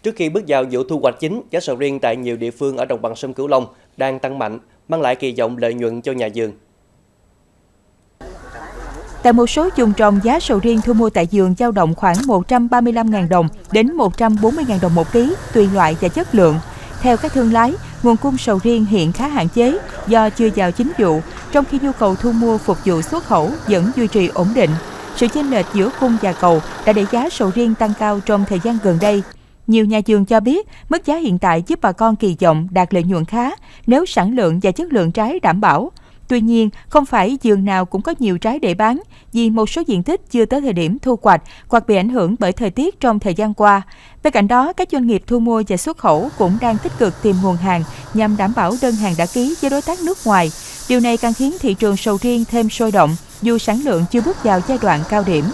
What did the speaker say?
Trước khi bước vào vụ thu hoạch chính, giá sầu riêng tại nhiều địa phương ở đồng bằng sông Cửu Long đang tăng mạnh, mang lại kỳ vọng lợi nhuận cho nhà vườn. Tại một số vùng trồng, giá sầu riêng thu mua tại vườn dao động khoảng 135.000 đồng đến 140.000 đồng một ký, tùy loại và chất lượng. Theo các thương lái, nguồn cung sầu riêng hiện khá hạn chế do chưa vào chính vụ, trong khi nhu cầu thu mua phục vụ xuất khẩu vẫn duy trì ổn định. Sự chênh lệch giữa cung và cầu đã đẩy giá sầu riêng tăng cao trong thời gian gần đây. Nhiều nhà vườn cho biết, mức giá hiện tại giúp bà con kỳ vọng đạt lợi nhuận khá nếu sản lượng và chất lượng trái đảm bảo. Tuy nhiên, không phải vườn nào cũng có nhiều trái để bán, vì một số diện tích chưa tới thời điểm thu hoạch hoặc bị ảnh hưởng bởi thời tiết trong thời gian qua. Bên cạnh đó, các doanh nghiệp thu mua và xuất khẩu cũng đang tích cực tìm nguồn hàng nhằm đảm bảo đơn hàng đã ký với đối tác nước ngoài. Điều này càng khiến thị trường sầu riêng thêm sôi động, dù sản lượng chưa bước vào giai đoạn cao điểm.